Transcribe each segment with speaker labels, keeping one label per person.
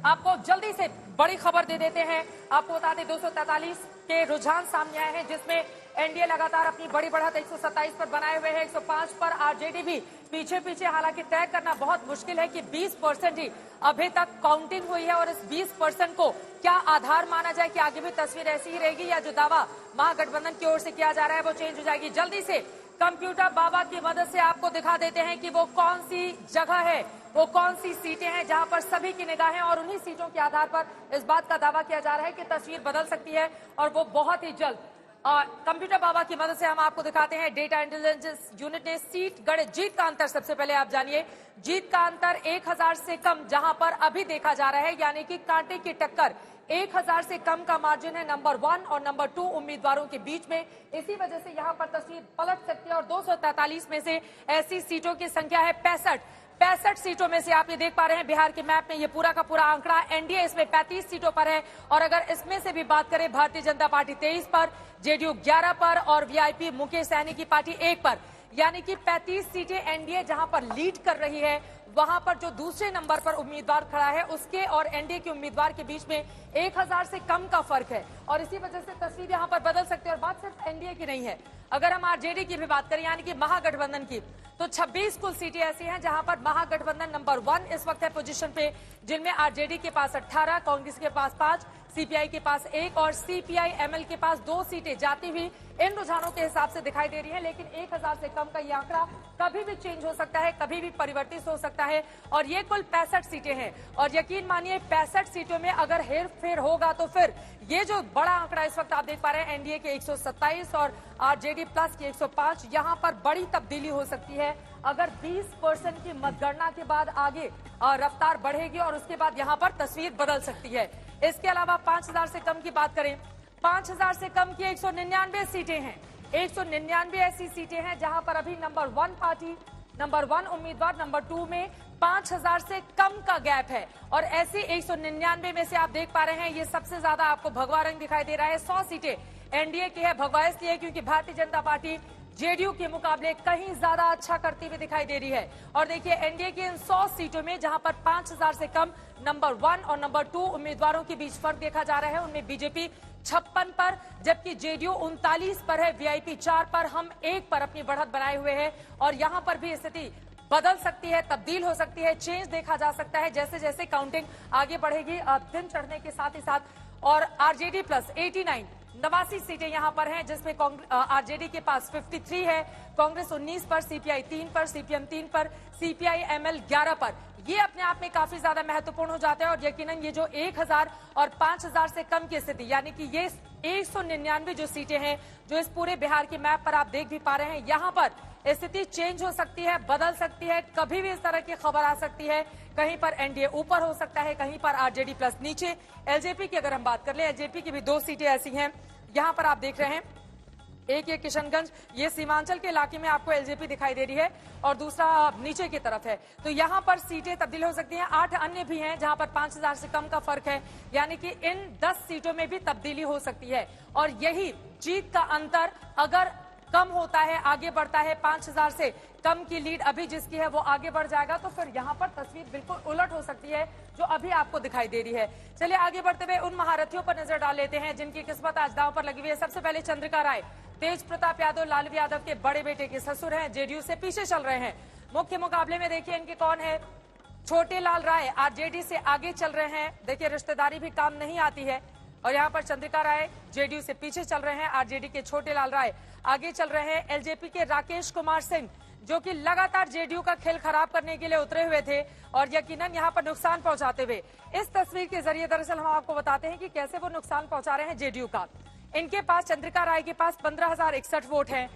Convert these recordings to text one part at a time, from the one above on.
Speaker 1: आपको जल्दी से बड़ी खबर दे देते हैं। आपको बता दें 243 के रुझान सामने आए हैं, जिसमें एनडीए लगातार अपनी बड़ी बढ़त 127 पर बनाए हुए है, 105 पर आरजेडी भी पीछे पीछे। हालांकि तय करना बहुत मुश्किल है कि 20% ही अभी तक काउंटिंग हुई है और इस 20% को क्या आधार माना जाए कि आगे भी तस्वीर ऐसी ही रहेगी या जो दावा महागठबंधन की ओर से किया जा रहा है वो चेंज हो जाएगी। जल्दी से कंप्यूटर बाबा की मदद से आपको दिखा देते हैं कि वो कौन सी जगह है, वो कौन सी सीटें हैं जहां पर सभी की निगाहें, और उन्हीं सीटों के आधार पर इस बात का दावा किया जा रहा है कि तस्वीर बदल सकती है और वो बहुत ही जल्द। कंप्यूटर बाबा की मदद से हम आपको दिखाते हैं। डेटा इंटेलिजेंस यूनिट ने सीट गढ़े। जीत का अंतर सबसे पहले आप जानिए। जीत का अंतर 1000 से कम जहां पर अभी देखा जा रहा है, यानी कि कांटे की टक्कर 1000 से कम का मार्जिन है नंबर 1 और नंबर 2 उम्मीदवारों के बीच में। इसी वजह से यहां पर तस्वीर पलट सकती है और 243 में से ऐसी सीटों की संख्या है 65 सीटों में से आप ये देख पा रहे हैं बिहार के मैप में ये पूरा का पूरा आंकड़ा। एनडीए इसमें 35 सीटों पर है और अगर इसमें से भी बात करें भारतीय जनता पार्टी 23 पर, जेडीयू 11 पर और वीआईपी मुकेश सहनी की पार्टी 1 पर, यानी कि 35 सीटें एनडीए जहां पर लीड कर रही है, वहां पर जो दूसरे नंबर पर उम्मीदवार खड़ा है उसके और एनडीए के उम्मीदवार के बीच में 1000 से कम का फर्क है और इसी वजह से तस्वीर यहां पर बदल सकती है। और बात सिर्फ एनडीए की नहीं है, अगर हम आरजेडी की भी बात करें यानी कि महागठबंधन की, तो 26 कुल सीटें ऐसी हैं जहां पर महागठबंधन नंबर 1 इस वक्त है पोजीशन पे, जिनमें आरजेडी के पास 18, कांग्रेस के पास 5, सीपीआई के पास 1 और सीपीआई एमएल के पास 2 सीटें जाती हुई इन रुझानों के हिसाब से दिखाई दे रही है। लेकिन 1000 से कम का ये आंकड़ा कभी भी चेंज हो सकता है, कभी भी परिवर्तित हो सकता है और ये कुल 65 सीटें हैं और यकीन मानिए 65 सीटों में अगर हेर फेर होगा तो फिर ये जो बड़ा आंकड़ा इस वक्त आप देख पा रहे हैं एनडीए के 127 और आरजेडी प्लस के 105, यहां पर बड़ी तब्दीली हो सकती है अगर 20% की मतगणना के बाद आगे रफ्तार बढ़ेगी और उसके बाद यहां पर तस्वीर बदल सकती है। इसके अलावा 5000 से कम की बात करें, 5000 से कम की 199 सीटें हैं। 199 ऐसी सीटें हैं जहां पर अभी नंबर 1 पार्टी, नंबर 1 उम्मीदवार, नंबर 2 में 5000 से कम का गैप है और ऐसी 199 में से आप देख पा रहे हैं ये सबसे ज्यादा आपको भगवा रंग दिखाई दे रहा है। 100 सीटें एनडीए की है। भगवा इसलिए क्योंकि भारतीय जनता पार्टी जेडीयू के मुकाबले कहीं ज्यादा अच्छा करती हुई दिखाई दे रही है और देखिए एनडीए की इन 100 सीटों में जहां पर 5000 से कम नंबर 1 और नंबर 2 उम्मीदवारों के बीच फर्क देखा जा रहा है, उनमें बीजेपी 56 पर जबकि जेडीयू 39 पर है, वीआईपी 4 पर, हम 1 पर अपनी बढ़त बनाए हुए हैं और यहां पर भी स्थिति बदल सकती है, तब्दील हो सकती है, चेंज देखा जा सकता है जैसे जैसे काउंटिंग आगे बढ़ेगी दिन चढ़ने के साथ ही साथ। और आरजेडी प्लस 89 सीटें यहां पर हैं जिसमें आरजेडी के पास 53 है, कांग्रेस 19 पर, सीपीआई 3 पर, सीपीएम 3 पर, सीपीआई एमएल 11 पर। ये अपने आप में काफी ज्यादा महत्वपूर्ण हो जाता है और यकीनन ये जो 1000 और 5000 से कम की स्थिति यानी कि ये 199 जो सीटें हैं जो इस पूरे बिहार के मैप पर आप देख भी पा रहे हैं, यहां पर स्थिति चेंज हो सकती है, बदल सकती है, कभी भी इस तरह की खबर आ सकती है। कहीं पर एनडीए ऊपर हो सकता है, कहीं पर आरजेडी प्लस नीचे। एलजेपी की अगर हम बात कर ले, एलजेपी की भी 2 सीटें ऐसी हैं यहां पर आप देख रहे हैं, एक ये किशनगंज, ये सीमांचल के इलाके में आपको एलजेपी दिखाई दे रही है और दूसरा नीचे की तरफ है, तो यहां पर सीटें तब्दील हो सकती हैं। 8 अन्य भी हैं जहां पर 5000 से कम का फर्क है, यानी कि इन 10 सीटों में भी तब्दीली हो सकती है और यही जीत का अंतर अगर कम होता है, आगे बढ़ता है, 5000 से कम की लीड अभी जिसकी है वो आगे बढ़ जाएगा तो फिर यहाँ पर तस्वीर बिल्कुल उलट हो सकती है जो अभी आपको दिखाई दे रही है। चलिए आगे बढ़ते हुए उन महारथियों पर नजर डाल लेते हैं जिनकी किस्मत आज दांव पर लगी हुई है। सबसे पहले चंद्रिका राय, तेज प्रताप यादव लालू यादव के बड़े बेटे के ससुर हैं, जेडीयू से पीछे चल रहे हैं। मुख्य मुकाबले में देखिए इनके कौन है, छोटे लाल राय आरजेडी से आगे चल रहे हैं। देखिए रिश्तेदारी भी काम नहीं आती है और यहाँ पर चंद्रिका राय जेडीयू से पीछे चल रहे हैं, आरजेडी के छोटे लाल राय आगे चल रहे हैं। एलजेपी के राकेश कुमार सिंह जो कि लगातार जेडीयू का खेल खराब करने के लिए उतरे हुए थे और यकीनन यहाँ पर नुकसान पहुंचाते हुए, इस तस्वीर के जरिए दरअसल हम आपको बताते हैं कि कैसे वो नुकसान पहुंचा रहे हैं जेडीयू का। इनके पास चंद्रिका राय के पास 15,061 वोट हैं,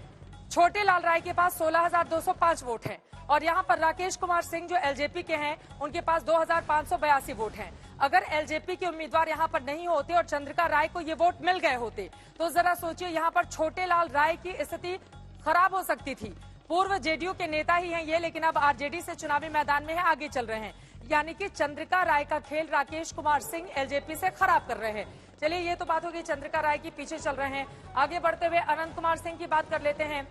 Speaker 1: छोटे लाल राय के पास 16,205 वोट हैं और यहाँ पर राकेश कुमार सिंह जो एलजेपी के हैं उनके पास 2,582 वोट हैं। अगर एलजेपी के उम्मीदवार यहाँ पर नहीं होते और चंद्रिका राय को ये वोट मिल गए होते तो जरा सोचिए यहाँ पर छोटे लाल राय की स्थिति खराब हो सकती थी। पूर्व जेडीयू के नेता ही हैं ये, लेकिन अब आरजेडी से चुनावी मैदान में है, आगे चल रहे हैं, यानी कि चंद्रिका राय का खेल राकेश कुमार सिंह एलजेपी से खराब कर रहे हैं। चलिए ये तो बात होगी चंद्रिका राय की, पीछे चल रहे हैं। आगे बढ़ते हुए अनंत कुमार सिंह की बात कर लेते हैं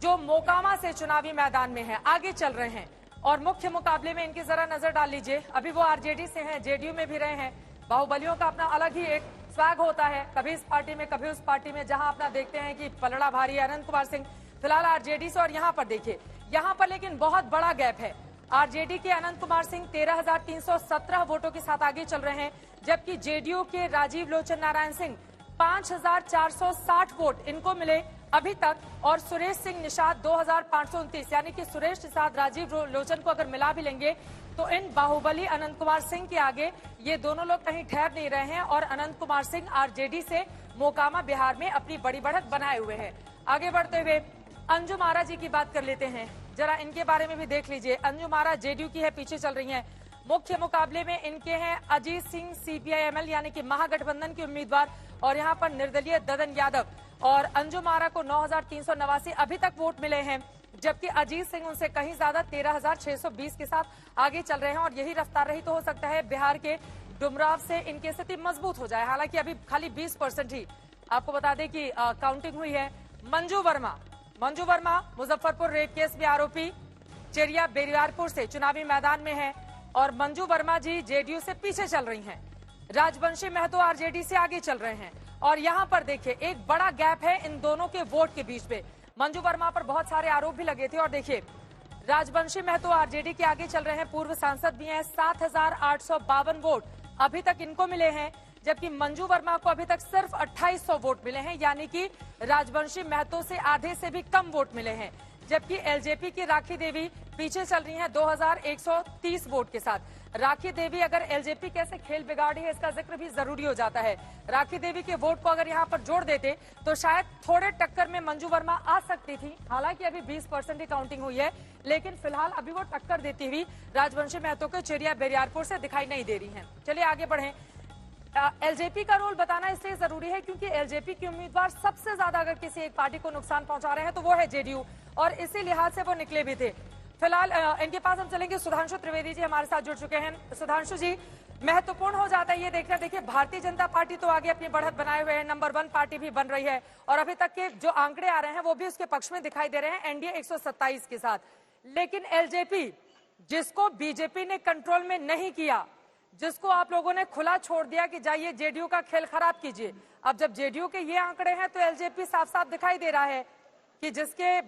Speaker 1: जो मोकामा से चुनावी मैदान में है, आगे चल रहे हैं। और मुख्य मुकाबले में इनकी जरा नजर डाल लीजिए। अभी वो आरजेडी से हैं, जेडीयू में भी रहे हैं। बाहुबलियों का अपना अलग ही एक स्वैग होता है, कभी इस पार्टी में कभी उस पार्टी में, जहां अपना देखते हैं कि पलड़ा भारी है अनंत कुमार सिंह फिलहाल आरजेडी से। और यहाँ पर देखिए, यहाँ पर लेकिन बहुत बड़ा गैप है। आरजेडी के अनंत कुमार सिंह 13,317 वोटों के साथ आगे चल रहे हैं, जबकि जेडीयू के राजीव लोचन नारायण सिंह 5,460 वोट इनको मिले अभी तक। और सुरेश सिंह निषाद 2,529, यानी कि सुरेश निषाद राजीव लोचन को अगर मिला भी लेंगे तो इन बाहुबली अनंत कुमार सिंह के आगे ये दोनों लोग कहीं ठहर नहीं रहे हैं। और अनंत कुमार सिंह आरजेडी से मोकामा बिहार में अपनी बड़ी बढ़त बनाए हुए हैं। आगे बढ़ते हुए अंजुम आरा जी की बात कर लेते हैं, जरा इनके बारे में भी देख लीजिए। अंजुम आरा जेडीयू की है, पीछे चल रही हैं। मुख्य मुकाबले में इनके हैं अजीत सिंह सीपीआई-एमएल यानी कि महागठबंधन के उम्मीदवार, और यहाँ पर निर्दलीय ददन यादव। और अंजुम आरा को 9,389 अभी तक वोट मिले हैं, जबकि अजीत सिंह उनसे कहीं ज्यादा 13,620 के साथ आगे चल रहे हैं। और यही रफ्तार रही तो हो सकता है बिहार के डुमराव से इनकी स्थिति मजबूत हो जाए। हालांकि अभी खाली 20% ही आपको बता दें कि काउंटिंग हुई है। मंजू वर्मा मुजफ्फरपुर रेप केस में आरोपी, चेरिया बेरियारपुर से चुनावी मैदान में है। और मंजू वर्मा जी जेडीयू से पीछे चल रही हैं। राजवंशी महतो आरजेडी से आगे चल रहे हैं। और यहाँ पर देखिए एक बड़ा गैप है इन दोनों के वोट के बीच में। मंजू वर्मा पर बहुत सारे आरोप भी लगे थे। और देखिए राजवंशी महतो आरजेडी के आगे चल रहे हैं, पूर्व सांसद भी हैं। 7,852 वोट अभी तक इनको मिले हैं, जबकि मंजू वर्मा को अभी तक सिर्फ 2,800 वोट मिले हैं, यानी कि राजवंशी महतो से आधे से भी कम वोट मिले हैं। जबकि एलजेपी की राखी देवी पीछे चल रही हैं 2,130 वोट के साथ। राखी देवी, अगर एलजेपी कैसे खेल बिगाड़ी है इसका जिक्र भी जरूरी हो जाता है। राखी देवी के वोट को अगर यहाँ पर जोड़ देते तो शायद थोड़े टक्कर में मंजू वर्मा आ सकती थी। हालांकि अभी 20% की काउंटिंग हुई है, लेकिन फिलहाल अभी वो टक्कर देती हुई राजवंशी महतो के चेरिया बेरियारपुर से दिखाई नहीं दे रही है। चलिए आगे बढ़ें। एलजेपी का रोल बताना इसलिए जरूरी है क्योंकि एलजेपी के उम्मीदवार सबसे ज्यादा अगर किसी एक पार्टी को नुकसान पहुंचा रहे हैं तो वो है जेडीयू, और इसी लिहाज से वो निकले भी थे। फिलहाल इनके पास हम चलेंगे। सुधांशु त्रिवेदी जी हमारे साथ जुड़ चुके हैं। सुधांशु जी, महत्वपूर्ण हो जाता है ये देखना, देखिए भारतीय जनता पार्टी तो आगे अपनी बढ़त बनाए हुए है, नंबर 1 पार्टी भी बन रही है, और अभी तक के जो आंकड़े आ रहे हैं वो भी उसके पक्ष में दिखाई दे रहे हैं, एनडीए 127 के साथ। लेकिन एलजेपी, जिसको बीजेपी ने कंट्रोल में नहीं किया, जिसको आप लोगों ने खुला छोड़ दिया कि जाइए जेडीयू का खेल खराब कीजिए, अब जब जेडीयू के ये आंकड़े हैं तो एलजेपी साफ साफ दिखाई दे रहा है कि जिसके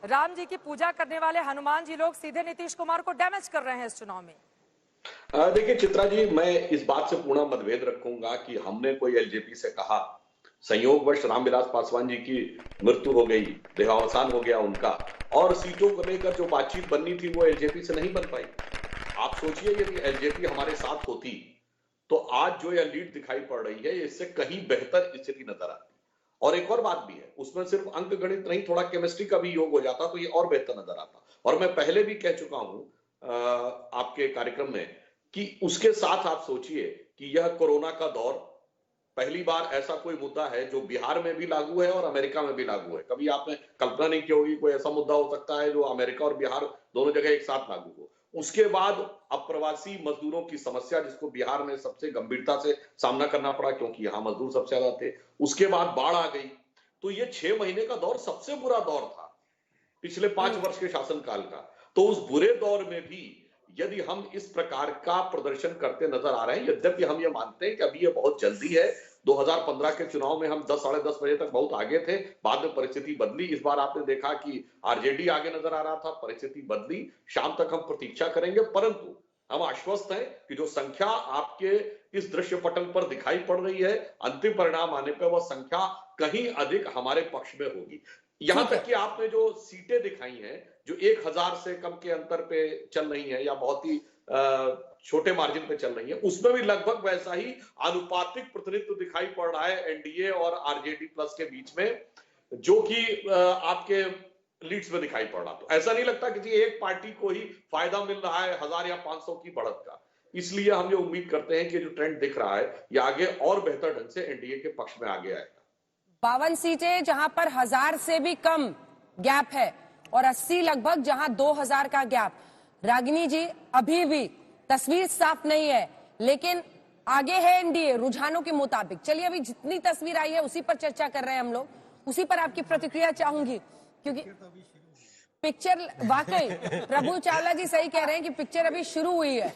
Speaker 1: राम जी की पूजा करने वाले हनुमान जी लोग सीधे नीतीश कुमार को डैमेज कर रहे हैं इस चुनाव में।
Speaker 2: देखिए चित्रा जी, मैं इस बात से पूर्ण मतभेद रखूंगा कि हमने कोई एलजेपी से कहा संयोगवश रामविलास पासवान जी की मृत्यु हो गई, देहावसान हो गया उनका, और सीटों को लेकर जो बातचीत बननी थी वो एलजेपी से नहीं बन पाई। आप सोचिए यदि एलजेपी हमारे साथ होती तो आज जो यह लीड दिखाई पड़ रही है इससे कहीं बेहतर स्थिति नजर आती। और एक और बात भी है, उसमें सिर्फ अंक गणित नहीं, थोड़ा केमिस्ट्री का भी योग हो जाता तो ये और बेहतर नजर आता। और मैं पहले भी कह चुका हूं आपके कार्यक्रम में कि उसके साथ आप सोचिए कि यह कोरोना का दौर, पहली बार ऐसा कोई मुद्दा है जो बिहार में भी लागू है और अमेरिका में भी लागू है। कभी आपने कल्पना नहीं की होगी कोई ऐसा मुद्दा हो सकता है जो अमेरिका और बिहार दोनों जगह एक साथ लागू हो। उसके बाद अप्रवासी मजदूरों की समस्या, जिसको बिहार में सबसे गंभीरता से सामना करना पड़ा क्योंकि यहां मजदूर सबसे ज्यादा थे, उसके बाद बाढ़ आ गई। तो ये 6 महीने का दौर सबसे बुरा दौर था पिछले 5 वर्ष के शासनकाल का। तो उस बुरे दौर में भी यदि हम इस प्रकार का प्रदर्शन करते नजर आ रहे हैं, यद्यपि हम ये मानते हैं कि अभी ये बहुत जल्दी है, 2015 के चुनाव में हम 10 साढ़े 10 बजे तक बहुत आगे थे, बाद में परिस्थिति बदली। इस बार आपने देखा कि आरजेडी आगे नजर आ रहा था, परिस्थिति बदली। शाम तक हम प्रतीक्षा करेंगे, परंतु हम आश्वस्त हैं कि जो संख्या आपके इस दृश्य पटल पर दिखाई पड़ रही है, अंतिम परिणाम आने पर वह संख्या कहीं अधिक हमारे पक्ष में होगी। यहां तक कि आपने जो सीटें दिखाई हैं जो 1,000 से कम के अंतर पे चल रही है या बहुत ही छोटे मार्जिन पे चल रही है, उसमें भी लगभग वैसा ही आनुपातिक प्रतिनिधित्व दिखाई पड़ रहा है एनडीए और आरजेडी प्लस के बीच में, जो कि आपके लीड्स में दिखाई पड़ रहा। तो ऐसा नहीं लगता किसी एक पार्टी को ही फायदा मिल रहा है 1,000 या 500 की बढ़त का। इसलिए हम ये उम्मीद करते हैं कि जो ट्रेंड दिख रहा है ये आगे और बेहतर ढंग से एनडीए के पक्ष में आगे आएगा।
Speaker 3: 52 सीटें जहां पर 1,000 से भी कम गैप है और 80 लगभग जहां 2,000 का गैप। रागिनी जी, अभी भी तस्वीर साफ नहीं है, लेकिन आगे है एनडीए रुझानों के मुताबिक। चलिए अभी जितनी तस्वीर आई है उसी पर चर्चा कर रहे हैं हम लोग, उसी पर आपकी प्रतिक्रिया चाहूंगी, क्योंकि पिक्चर वाकई प्रभु चावला जी सही कह रहे हैं कि पिक्चर अभी शुरू हुई है।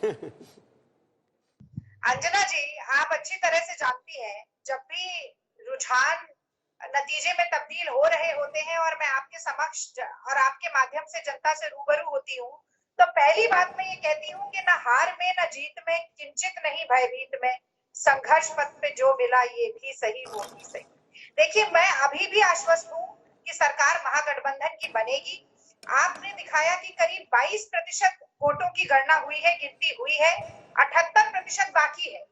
Speaker 4: अंजना जी, आप अच्छी तरह से जानती हैं, जब भी रुझान नतीजे में तब्दील हो रहे होते हैं और मैं आपके समक्ष और आपके माध्यम से जनता से रूबरू होती हूँ, तो पहली बात मैं ये कहती हूँ कि न हार में न जीत में, किंचित नहीं भयभीत में, संघर्ष पथ पे जो मिला ये भी सही वो भी सही। देखिए, मैं अभी भी आश्वस्त हूँ कि सरकार महागठबंधन की बनेगी। आपने दिखाया कि करीब 22% वोटों की गणना हुई है, गिनती हुई है, 78% बाकी है।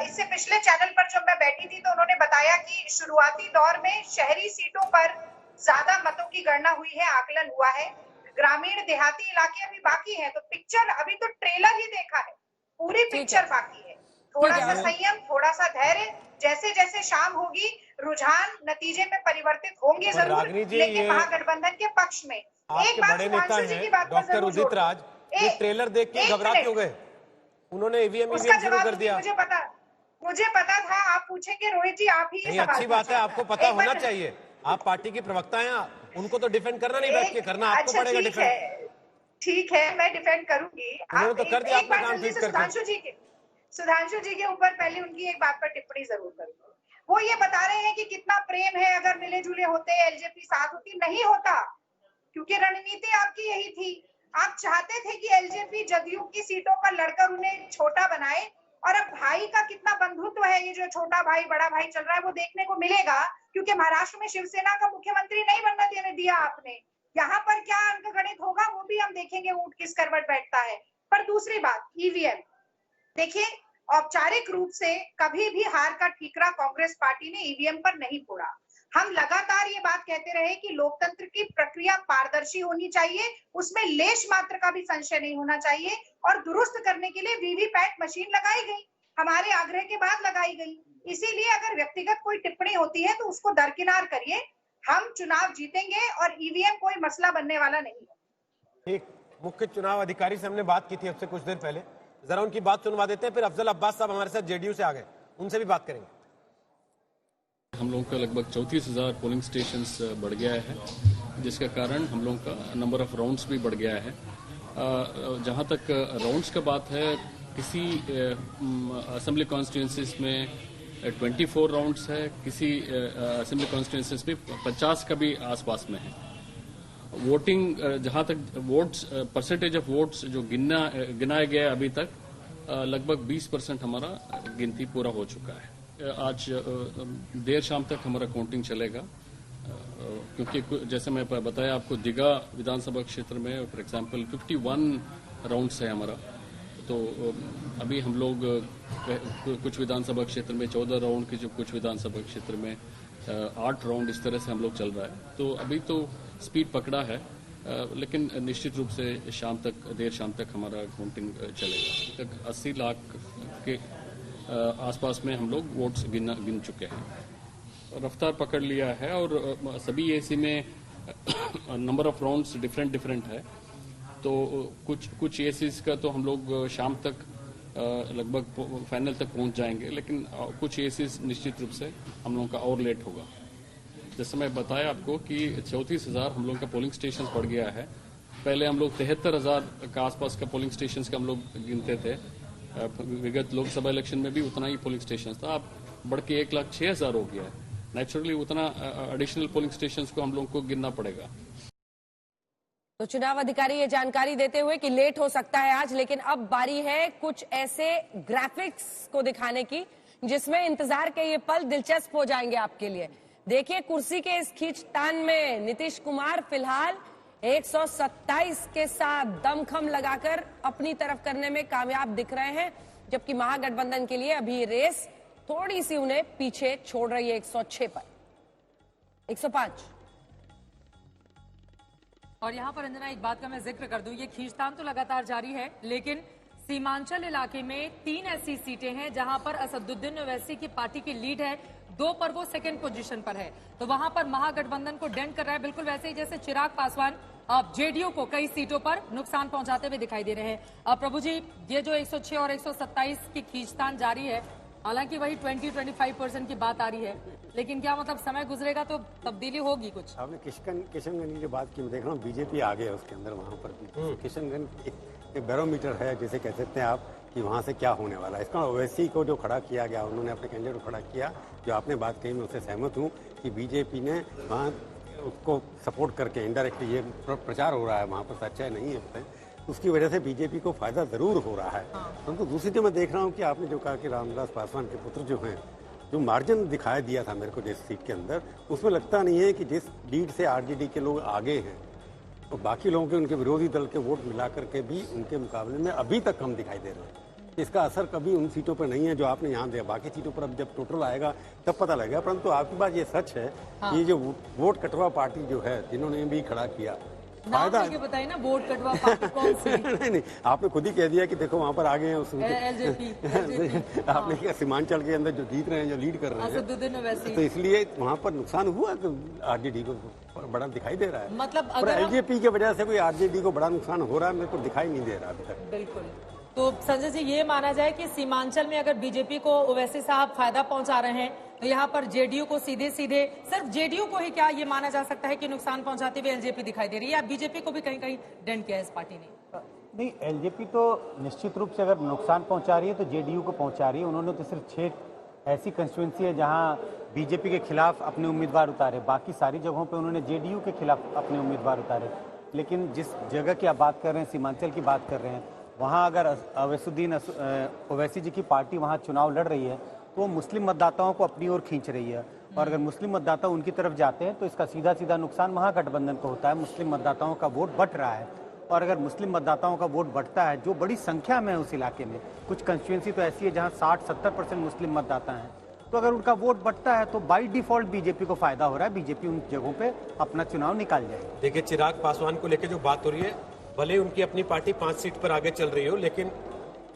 Speaker 4: इससे पिछले चैनल पर जब मैं बैठी थी तो उन्होंने बताया कि शुरुआती दौर में शहरी सीटों पर ज्यादा मतों की गणना हुई है, आकलन हुआ है, ग्रामीण देहाती इलाके अभी बाकी हैं। तो पिक्चर अभी तो ट्रेलर ही देखा है, पूरी पिक्चर बाकी है। थोड़ा सा संयम, थोड़ा सा धैर्य, जैसे जैसे शाम होगी रुझान नतीजे में परिवर्तित होंगे जरूर, लेकिन महागठबंधन के पक्ष में।
Speaker 5: आपके बड़े नेता हैं डॉक्टर उदित राज, ये ट्रेलर देख के घबरा क्यों गए? उन्होंने ईवीएम शुरू कर दिया।
Speaker 4: मुझे पता था आप पूछेंगे रोहित जी, आप ही ये सवाल
Speaker 5: अच्छी बात है, आपको पता होना चाहिए। आप पार्टी की प्रवक्ता हैं, उनको तो डिफेंड करना नहीं, बैठ के करना आपको पड़ेगा डिफेंड।
Speaker 4: ठीक है, मैं डिफेंड करूंगी।
Speaker 5: उन्होंने तो कर दिया अपना काम ठीक
Speaker 4: करके। सुधांशु जी के ऊपर पहले उनकी एक बात पर टिप्पणी जरूर करूंगी। वो ये बता रहे हैं कि कितना प्रेम है, अगर मिले जुले होते, एलजेपी साथ होती। नहीं होता, क्योंकि रणनीति आपकी यही थी। आप चाहते थे कि एलजेपी जदयू की सीटों पर लड़कर उन्हें छोटा बनाए, और अब भाई का कितना बंधुत्व है, ये जो छोटा भाई बड़ा भाई चल रहा है, वो देखने को मिलेगा, क्योंकि महाराष्ट्र में शिवसेना का मुख्यमंत्री नहीं बनना देने दिया आपने। यहाँ पर क्या अंकगणित होगा वो भी हम देखेंगे, ऊंट किस करवट बैठता है। पर दूसरी बात, ईवीएम, देखिए, औपचारिक रूप से कभी भी हार का ठीकरा कांग्रेस पार्टी ने ईवीएम पर नहीं फोड़ा। हम लगातार ये बात कहते रहे कि लोकतंत्र की प्रक्रिया पारदर्शी होनी चाहिए, उसमें लेश मात्र का भी संशय नहीं होना चाहिए, और दुरुस्त करने के लिए वीवीपैट मशीन लगाई गई, हमारे आग्रह के बाद लगाई गई। इसीलिए अगर व्यक्तिगत कोई टिप्पणी होती है तो उसको दरकिनार करिए। हम चुनाव जीतेंगे और ईवीएम कोई मसला बनने वाला नहीं है।
Speaker 5: ठीक, मुख्य चुनाव अधिकारी से हमने बात की थी अब से कुछ देर पहले, जरा उनकी बात सुनवा देते हैं, फिर अफजल अब्बास साहब हमारे साथ जेडीयू से आ गए, उनसे भी बात करेंगे।
Speaker 6: हम लोगों का लगभग 34,000 पोलिंग स्टेशंस बढ़ गया है, जिसका कारण हम लोगों का नंबर ऑफ राउंड्स भी बढ़ गया है। जहां तक राउंड्स का बात है, किसी असेंबली कॉन्स्टिट्यूंसीज में 24 राउंड्स है, किसी असेंबली कॉन्स्टिट्यूंसीज में 50 का भी आसपास में है। वोटिंग, जहां तक वोट्स, परसेंटेज ऑफ वोट्स जो गिनाया गया अभी तक, लगभग 20% हमारा गिनती पूरा हो चुका है। आज देर शाम तक हमारा काउंटिंग चलेगा, क्योंकि जैसे मैं बताया आपको, दिघा विधानसभा क्षेत्र में फॉर एग्जांपल 51 राउंड्स है हमारा। तो अभी हम लोग कुछ विधानसभा क्षेत्र में 14 राउंड की, जो कुछ विधानसभा क्षेत्र में 8 राउंड, इस तरह से हम लोग चल रहा है। तो अभी तो स्पीड पकड़ा है, लेकिन निश्चित रूप से शाम तक, देर शाम तक हमारा काउंटिंग चलेगा। अभी तक 80 लाख के आसपास में हम लोग वोट्स गिन चुके हैं। रफ्तार पकड़ लिया है, और सभी एसी में नंबर ऑफ राउंड्स डिफरेंट है। तो कुछ एसीज का तो हम लोग शाम तक लगभग फाइनल तक पहुंच जाएंगे, लेकिन कुछ एसीज निश्चित रूप से हम लोगों का और लेट होगा। जैसे मैं बताया आपको कि 34,000 हम लोगों का पोलिंग स्टेशन बढ़ गया है। पहले हम लोग 73,000 का आसपास का पोलिंग स्टेशन का हम लोग गिनते थे। विगत लोकसभा इलेक्शन में भी उतना ही पोलिंग स्टेशन था, अब बढ़ के 1,06,000 हो गया है। नेचुरली उतना एडिशनल पोलिंग स्टेशन को हम लोग को गिनना पड़ेगा।
Speaker 3: तो चुनाव अधिकारी ये जानकारी देते हुए कि लेट हो सकता है आज, लेकिन अब बारी है कुछ ऐसे ग्राफिक्स को दिखाने की जिसमें इंतजार के ये पल दिलचस्प हो जाएंगे आपके लिए। देखिए, कुर्सी के इस खींचतान में नीतीश कुमार फिलहाल 127 के साथ दमखम लगाकर अपनी तरफ करने में कामयाब दिख रहे हैं, जबकि महागठबंधन के लिए अभी रेस थोड़ी सी उन्हें पीछे छोड़ रही है 106 पर, 105।
Speaker 1: और यहाँ पर अंजना, एक बात का मैं जिक्र कर दूं, ये खींचतान तो लगातार जारी है, लेकिन सीमांचल इलाके में 3 ऐसी सीटें हैं जहां पर असदुद्दीन ओवैसी की पार्टी की लीड है, 2 पर वो सेकंड पोजीशन पर है। तो वहां पर महागठबंधन को डेंट कर रहा है, बिल्कुल वैसे ही जैसे चिराग पासवान अब जेडीयू को कई सीटों पर नुकसान पहुंचाते हुए दिखाई दे रहे हैं। अब प्रभु जी, ये जो 106 और 127 की खींचतान जारी है, हालांकि वही 20-25% की बात आ रही है, लेकिन क्या मतलब समय गुजरेगा तो तब्दीली होगी कुछ?
Speaker 7: आपने किशनगंज की बात की, मैं देख रहा हूँ बीजेपी आगे है उसके अंदर, वहाँ पर भी किशनगंज एक बैरोमीटर है, जैसे कह सकते हैं आप कि वहाँ से क्या होने वाला है। इसका ओवैसी को जो खड़ा किया गया, उन्होंने अपने कैंडिडेट को खड़ा किया, जो आपने बात कही मैं उससे सहमत हूँ कि बीजेपी ने वहाँ उसको सपोर्ट करके इनडायरेक्टली ये प्रचार हो रहा है, वहाँ पर सच्चाई नहीं है, उसकी वजह से बीजेपी को फायदा जरूर हो रहा है। परंतु दूसरी चीज मैं देख रहा हूँ कि आपने जो कहा कि रामविलास पासवान के पुत्र जो हैं, जो मार्जिन दिखाई दिया था मेरे को जिस सीट के अंदर, उसमें लगता नहीं है कि जिस लीड से आरजेडी के लोग आगे हैं तो बाकी लोगों के उनके विरोधी दल के वोट मिला करके भी उनके मुकाबले में अभी तक कम दिखाई दे रहा है। इसका असर कभी उन सीटों पर नहीं है जो आपने यहाँ दिया, बाकी सीटों पर अब जब टोटल आएगा तब पता लगेगा। परंतु आपकी बात ये सच है कि ये जो वोट कटवा पार्टी जो है, जिन्होंने भी खड़ा किया, फायदा
Speaker 1: बताइए ना, वोट कटवा पार्टी कौन सी?
Speaker 7: नहीं, आपने खुद ही कह दिया कि देखो वहाँ पर आगे हैं उस
Speaker 1: एलजेपी।
Speaker 7: आपने क्या सीमांचल के अंदर जो जीत रहे हैं, जो लीड कर रहे हैं, तो इसलिए वहाँ पर नुकसान हुआ तो आरजेडी को बड़ा दिखाई दे रहा है।
Speaker 1: मतलब
Speaker 7: पर एलजेपी की वजह से कोई आरजेडी को बड़ा नुकसान हो रहा है मेरे को दिखाई नहीं दे रहा अभी तक।
Speaker 1: बिल्कुल। तो संजय जी, ये माना जाए कि सीमांचल में अगर बीजेपी को ओवैसी साहब फायदा पहुंचा रहे हैं, तो यहाँ पर जेडीयू को सीधे सीधे सिर्फ जेडीयू को ही क्या ये माना जा सकता है कि नुकसान पहुंचाते हुए एलजेपी दिखाई दे रही है, या बीजेपी को भी कहीं कहीं डेंट किया है इस पार्टी ने?
Speaker 8: नहीं, एलजेपी तो निश्चित रूप से अगर नुकसान पहुंचा रही है तो जेडीयू को पहुंचा रही है। उन्होंने तो सिर्फ 6 ऐसी कंस्टिट्यूंसी है जहां बीजेपी के खिलाफ अपने उम्मीदवार उतारे, बाकी सारी जगहों पे उन्होंने जेडीयू के खिलाफ अपने उम्मीदवार उतारे। लेकिन जिस जगह की आप बात कर रहे हैं, सीमांचल की बात कर रहे हैं, वहाँ अगर अवैसुद्दीन ओवैसी जी की पार्टी वहाँ चुनाव लड़ रही है तो वो मुस्लिम मतदाताओं को अपनी ओर खींच रही है, और अगर मुस्लिम मतदाता उनकी तरफ जाते हैं तो इसका सीधा सीधा नुकसान महागठबंधन को होता है। मुस्लिम मतदाताओं का वोट बढ़ रहा है, और अगर मुस्लिम मतदाताओं का वोट बढ़ता है, जो बड़ी संख्या में है उस इलाके में, कुछ कंस्टिट्यूंसी तो ऐसी है जहाँ 60-70% मुस्लिम मतदाता हैं, तो अगर उनका वोट बढ़ता है तो बाई डिफॉल्ट बीजेपी को फायदा हो रहा है, बीजेपी उन जगहों पे अपना चुनाव निकाल जाएगी।
Speaker 5: देखिए, चिराग पासवान को लेकर जो बात हो रही है, भले उनकी अपनी पार्टी 5 सीट पर आगे चल रही हो, लेकिन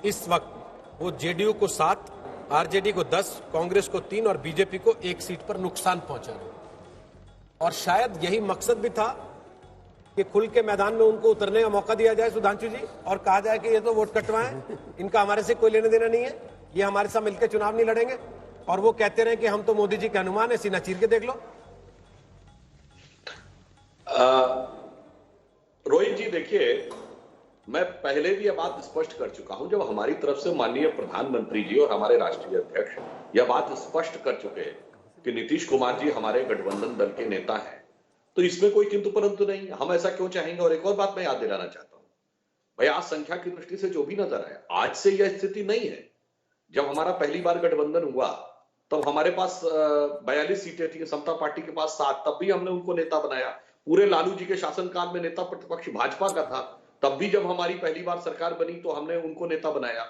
Speaker 5: इस वक्त वो जेडीयू को 7, आरजेडी को 10, कांग्रेस को 3 और बीजेपी को 1 सीट पर नुकसान पहुंचा रहे। और शायद यही मकसद भी था कि खुल के मैदान में उनको उतरने का मौका दिया जाए सुधांशु जी, और कहा जाए कि ये तो वोट कटवाएं, इनका हमारे से कोई लेने देना नहीं है, ये हमारे साथ मिलकर चुनाव नहीं लड़ेंगे, और वो कहते रहे कि हम तो मोदी जी के हनुमान है, सीना चीर के देख लो।
Speaker 2: रोहित जी, देखिए, मैं पहले भी यह बात स्पष्ट कर चुका हूं, जब हमारी तरफ से माननीय प्रधानमंत्री जी और हमारे राष्ट्रीय अध्यक्ष यह बात स्पष्ट कर चुके हैं कि नीतीश कुमार जी हमारे गठबंधन दल के नेता हैं, तो इसमें कोई किंतु परंतु नहीं। हम ऐसा क्यों चाहेंगे? और एक और बात मैं याद दिलाना चाहता हूं भाई, आज संख्या की दृष्टि से जो भी नजर आया, आज से यह स्थिति नहीं है। जब हमारा पहली बार गठबंधन हुआ तब हमारे पास 42 सीटें थी, समता पार्टी के पास 7, तब भी हमने उनको नेता बनाया। पूरे लालू जी के शासनकाल में नेता प्रतिपक्ष भाजपा का था, तब भी जब हमारी पहली बार सरकार बनी तो हमने उनको नेता बनाया।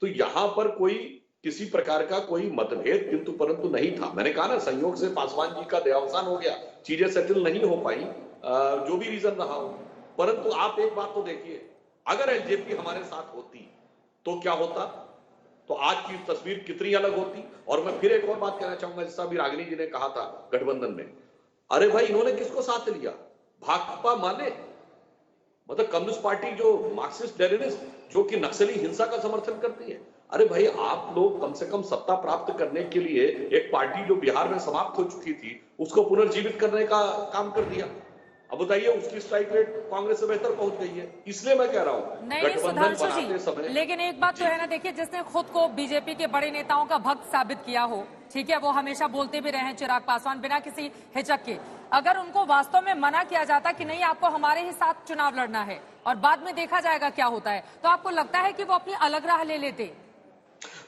Speaker 2: तो यहां पर कोई किसी प्रकार का कोई मतभेद किंतु परंतु नहीं था। मैंने कहा ना, संयोग से पासवान जी का देहावसान हो गया, चीजें सेटल नहीं हो पाई, जो भी रीजन रहा हो। परंतु आप एक बात तो देखिए, अगर एलजेपी हमारे साथ होती तो क्या होता, तो आज की तस्वीर कितनी अलग होती। और मैं फिर एक और बात कहना चाहूंगा, जिसका भी रागिनी जी ने कहा था गठबंधन में, अरे भाई इन्होंने किसको साथ लिया? भाकपा माने, मतलब कम्युनिस्ट पार्टी जो मार्क्सिस्ट लेनिनिस्ट, जो कि नक्सली हिंसा का समर्थन करती है। अरे भाई, आप लोग कम से कम सत्ता प्राप्त करने के लिए एक पार्टी जो बिहार में समाप्त हो चुकी थी उसको पुनर्जीवित करने का काम कर दिया। अब बताइए, उसकी स्ट्राइक रेट कांग्रेस से बेहतर पहुंच गई है। इसलिए मैं कह रहा हूं,
Speaker 1: नहीं सुधांशु जी, लेकिन एक बात तो है ना, देखिए, जिसने खुद को बीजेपी के बड़े नेताओं का भक्त साबित किया हो, ठीक है, वो हमेशा बोलते भी रहे हैं, चिराग पासवान, बिना किसी हिचक के, अगर उनको वास्तव में मना किया जाता कि नहीं आपको हमारे ही साथ चुनाव लड़ना है और बाद में देखा जाएगा क्या होता है, तो आपको लगता है कि वो अपनी अलग राह ले लेते?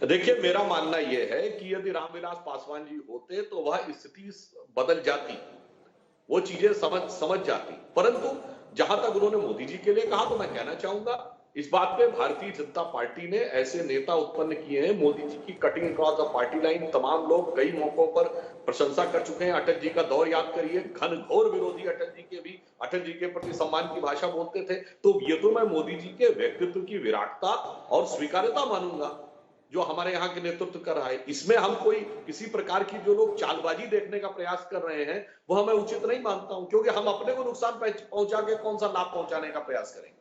Speaker 2: देखिए, मेरा मानना यह है कि यदि रामविलास पासवान जी होते तो वह स्थिति बदल जाती, वो चीजें समझ जाती। परंतु जहां तक उन्होंने मोदी जी के लिए कहा, तो मैं कहना चाहूंगा इस बात पे भारतीय जनता पार्टी ने ऐसे नेता उत्पन्न किए हैं, मोदी जी की cutting across the party line तमाम लोग कई मौकों पर प्रशंसा कर चुके हैं। अटल जी का दौर याद करिए, घनघोर विरोधी अटल जी के भी अटल जी के प्रति सम्मान की भाषा बोलते थे। तो ये तो मैं मोदी जी के व्यक्तित्व की विराटता और स्वीकार्यता मानूंगा जो हमारे यहाँ के नेतृत्व कर रहा है। इसमें हम कोई किसी प्रकार की जो लोग चालबाजी देखने का प्रयास कर रहे हैं वह मैं उचित नहीं मानता हूं, क्योंकि हम अपने को नुकसान पहुंचा के कौन सा लाभ पहुंचाने का प्रयास करेंगे।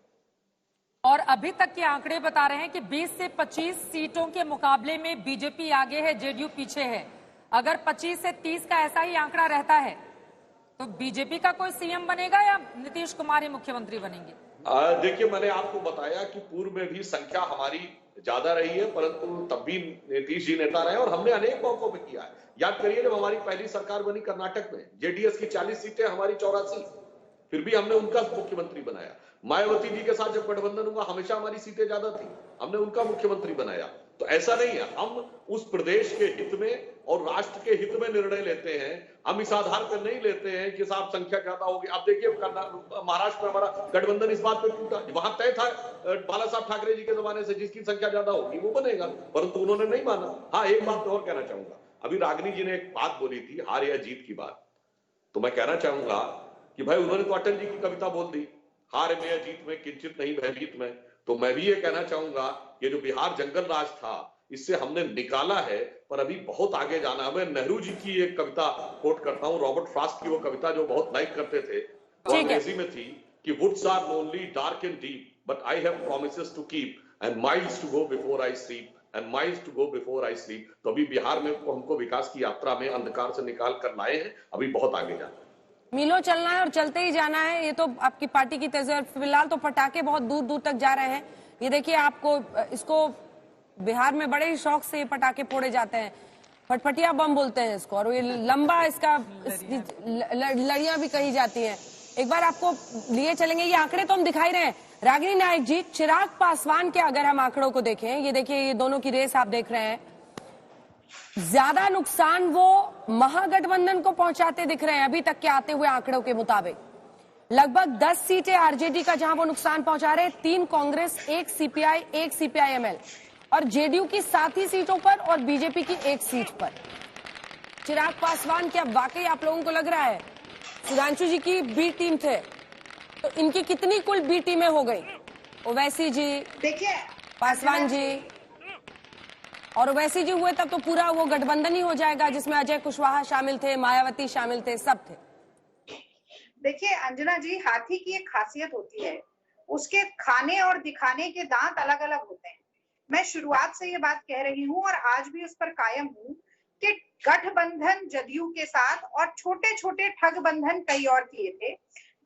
Speaker 1: और अभी तक के आंकड़े बता रहे हैं कि 20 से 25 सीटों के मुकाबले में बीजेपी आगे है, जेडीयू पीछे है। अगर 25 से 30 का ऐसा ही आंकड़ा रहता है तो बीजेपी का कोई सीएम बनेगा या नीतीश कुमार ही मुख्यमंत्री बनेंगे?
Speaker 2: देखिए, मैंने आपको बताया कि पूर्व में भी संख्या हमारी ज्यादा रही है, परंतु तब भी नीतीश जी नेता रहे और हमने अनेक मौकों पे किया है। याद करिए, जब हमारी पहली सरकार बनी कर्नाटक में, जेडीएस की 40 सीटें, हमारी 84, फिर भी हमने उनका मुख्यमंत्री बनाया। मायावती जी के साथ जब गठबंधन हुआ, हमेशा हमारी सीटें ज्यादा थी, हमने उनका मुख्यमंत्री बनाया। तो ऐसा नहीं है, हम उस प्रदेश के हित में और राष्ट्र के हित में निर्णय लेते हैं। हम इस आधार पर नहीं लेते हैं कि साहब संख्या ज्यादा होगी। अब देखिए, महाराष्ट्र में हमारा गठबंधन इस बात पे टूटा, वहां तय था बाला साहब ठाकरे जी के जमाने से, जिसकी संख्या ज्यादा होगी वो बनेगा, परंतु उन्होंने नहीं माना। हाँ, एक बात और कहना चाहूंगा, अभी रागिनी जी ने एक बात बोली थी, हार या जीत की बात, तो मैं कहना चाहूंगा कि भाई उन्होंने तो अटल जी की कविता बोल दी, हार में या जीत में किंचित नहीं भयभीत में। तो मैं भी ये कहना चाहूंगा, ये जो बिहार जंगल राज था, इससे हमने निकाला है, पर अभी बहुत आगे जाना है। मैं नेहरू जी की एक कविता कोट करता हूं, रॉबर्ट फ्रॉस्ट की वो कविता जो बहुत लाइक करते थे, वो अंग्रेजी में थी कि woods are lonely dark and deep but I have promises to keep and miles to go before I sleep and miles to go before I sleep. तो अभी बिहार में हमको विकास की यात्रा में अंधकार से निकाल कर लाए हैं, अभी बहुत आगे जाना है।
Speaker 3: मीलों चलना है और चलते ही जाना है, ये तो आपकी पार्टी की तेज है। फिलहाल तो पटाखे बहुत दूर दूर तक जा रहे हैं। ये देखिए, आपको इसको बिहार में बड़े ही शौक से ये पटाखे फोड़े जाते हैं, फटफटिया बम बोलते हैं इसको, और ये लंबा इसका लड़ियां भी कही जाती हैं। एक बार आपको लिए चलेंगे, ये आंकड़े तो हम दिखाई रहे हैं। रागिनी नायक जी, चिराग पासवान के अगर हम आंकड़ों को देखें, ये देखिए, ये दोनों की रेस आप देख रहे हैं, ज्यादा नुकसान वो महागठबंधन को पहुंचाते दिख रहे हैं अभी तक के आते हुए आंकड़ों के मुताबिक। लगभग 10 सीटें आरजेडी का जहां वो नुकसान पहुंचा रहे, 3 कांग्रेस, 1 सीपीआई, 1 सीपीआईएमएल, और जेडीयू की 7 ही सीटों पर और बीजेपी की 1 सीट पर। चिराग पासवान, क्या वाकई आप लोगों को लग रहा है, सुधांशु जी की बी टीम थे, तो इनकी कितनी कुल बी टीमें हो गई? ओवैसी जी,
Speaker 4: देखिए,
Speaker 3: पासवान जी और ओवैसी जी हुए तब तो पूरा वो गठबंधन ही हो जाएगा, जिसमें अजय कुशवाहा शामिल थे, मायावती शामिल थे, सब थे।
Speaker 4: देखिए अंजना जी, हाथी की एक खासियत होती है, उसके खाने और दिखाने के दांत अलग अलग होते हैं। मैं शुरुआत से ये बात कह रही हूँ और आज भी उस पर कायम हूँ कि गठबंधन जदयू के साथ और छोटे छोटे ठगबंधन कई और किए थे।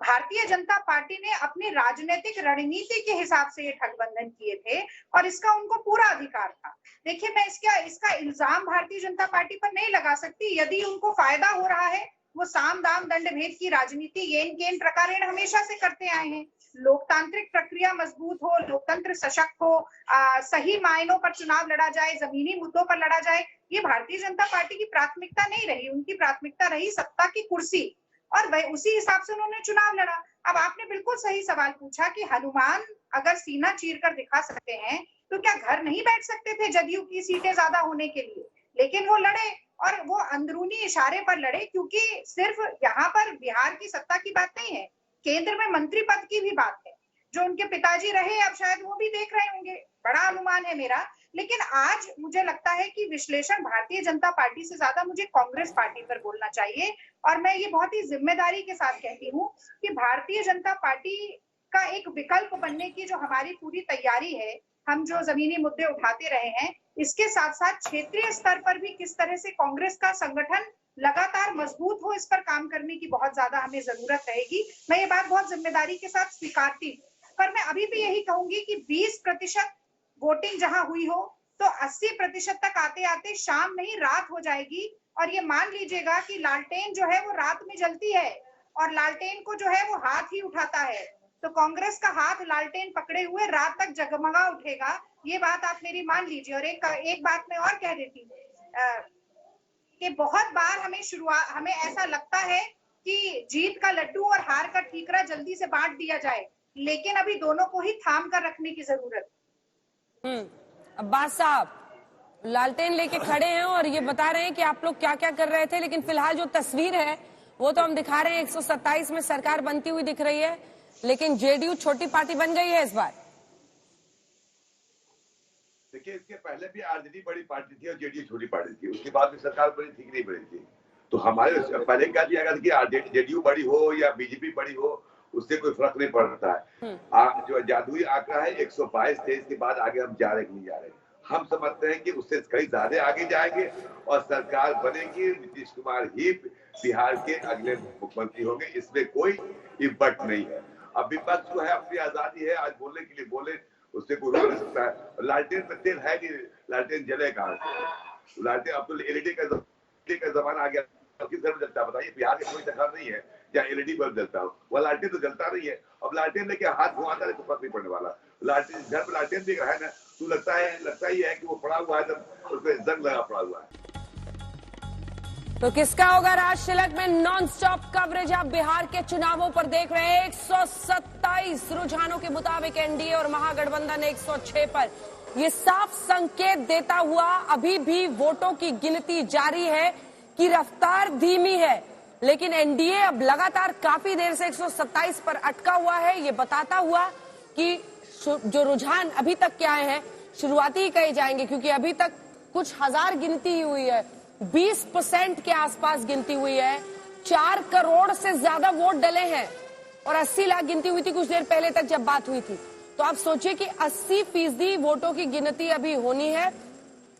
Speaker 4: भारतीय जनता पार्टी ने अपनी राजनीतिक रणनीति के हिसाब से ये ठगबंधन किए थे और इसका उनको पूरा अधिकार था। देखिए, मैं इसका इल्जाम भारतीय जनता पार्टी पर नहीं लगा सकती। यदि उनको फायदा हो रहा है, वो साम दाम दंड भेद की राजनीति येन केन प्रकारेण हमेशा से करते आए हैं। लोकतांत्रिक प्रक्रिया मजबूत हो, लोकतंत्र सशक्त हो, सही मायनों पर चुनाव लड़ा जाए, जमीनी मुद्दों पर लड़ा जाए, ये भारतीय जनता पार्टी की प्राथमिकता नहीं रही। उनकी प्राथमिकता रही सत्ता की कुर्सी, और वह उसी हिसाब से उन्होंने चुनाव लड़ा। अब आपने बिल्कुल सही सवाल पूछा कि हनुमान अगर सीना चीर कर दिखा सकते हैं तो क्या घर नहीं बैठ सकते थे जदयू की सीटें ज्यादा होने के लिए? लेकिन वो लड़े, और वो अंदरूनी इशारे पर लड़े, क्योंकि सिर्फ यहाँ पर बिहार की सत्ता की बात नहीं है, केंद्र में मंत्री पद की भी बात है। जो उनके पिताजी रहे, अब शायद वो भी देख रहे होंगे, बड़ा अनुमान है मेरा। लेकिन आज मुझे लगता है कि विश्लेषण भारतीय जनता पार्टी से ज्यादा मुझे कांग्रेस पार्टी पर बोलना चाहिए, और मैं ये बहुत ही जिम्मेदारी के साथ कहती हूँ कि भारतीय जनता पार्टी का एक विकल्प बनने की जो हमारी पूरी तैयारी है, हम जो जमीनी मुद्दे उठाते रहे हैं, इसके साथ साथ क्षेत्रीय स्तर पर भी किस तरह से कांग्रेस का संगठन लगातार मजबूत हो, इस पर काम करने की बहुत ज्यादा हमें जरूरत रहेगी। मैं ये बात बहुत जिम्मेदारी के साथ स्वीकारती हूँ, पर मैं अभी भी यही कहूंगी कि 20% वोटिंग जहां हुई हो, तो 80% तक आते आते शाम नहीं रात हो जाएगी। और ये मान लीजिएगा कि लालटेन जो है वो रात में जलती है, और लालटेन को जो है वो हाथ ही उठाता है। तो कांग्रेस का हाथ लालटेन पकड़े हुए रात तक जगमगा उठेगा, ये बात आप मेरी मान लीजिए। और एक बात मैं और कह देती हूँ कि बहुत बार हमें ऐसा लगता है कि जीत का लड्डू और हार का ठीकरा जल्दी से बांट दिया जाए, लेकिन अभी दोनों को ही थाम कर रखने की जरूरत।
Speaker 3: अब्बास साहब लालटेन लेके खड़े हैं और ये बता रहे हैं कि आप लोग क्या क्या कर रहे थे, लेकिन फिलहाल जो तस्वीर है वो तो हम दिखा रहे हैं, 127 में सरकार बनती हुई दिख रही है, लेकिन जेडीयू छोटी पार्टी बन गई है इस बार।
Speaker 9: देखिए, इसके पहले भी आरजेडी बड़ी पार्टी थी और जेडीयू छोटी पार्टी थी, उसके बाद भी सरकार बड़ी ठीक नहीं बनी थी। तो हमारे पहले क्या दिया गया था कि जेडीयू बड़ी हो या बीजेपी बड़ी हो, उससे कोई फर्क नहीं पड़ता है। जो जादुई आंकड़ा है 122 थे, इसके बाद आगे हम जा रहे कि नहीं जा रहे। हम समझते हैं कि उससे कई ज्यादा आगे जाएंगे और सरकार बनेगी, नीतीश कुमार ही बिहार के अगले मुख्यमंत्री होंगे, इसमें कोई इम्पैक्ट नहीं है। अब विपक्ष को है, अपनी आजादी है, आज बोलने के लिए बोले, उससे कोई रोक नहीं सकता है। लालटेन में तेल है नहीं, लालटेन जले कहां से? लालटेन अब तो एलईडी का जमाना आ गया, किस घर में जलता है बताइए? बिहार के कोई घर नहीं है जहाँ एलईडी बल्ब जलता हो, वह लालटेन तो जलता नहीं है। अब लालटेन लेके हाथ घुमाता है तो फर्क नहीं पड़ने वाला। लालटेन घर में लालटेन भी है ना, तो लगता ही है कि वो पड़ा हुआ है, जब उसमें जंग लगा पड़ा हुआ है।
Speaker 3: तो किसका होगा राज तिलक में नॉन स्टॉप कवरेज? आप बिहार के चुनावों पर देख रहे हैं। 127 रुझानों के मुताबिक एनडीए और महागठबंधन 106 पर। ये साफ संकेत देता हुआ अभी भी वोटों की गिनती जारी है कि रफ्तार धीमी है, लेकिन एनडीए अब लगातार काफी देर से 127 पर अटका हुआ है। ये बताता हुआ कि जो रुझान अभी तक क्या हैं, शुरुआती ही कहे जाएंगे, क्योंकि अभी तक कुछ हजार गिनती ही हुई है। 20% के आसपास गिनती हुई है। 4 करोड़ से ज्यादा वोट डले हैं और 80 लाख गिनती हुई थी कुछ देर पहले तक जब बात हुई थी। तो आप सोचिए कि 80% वोटों की गिनती अभी होनी है।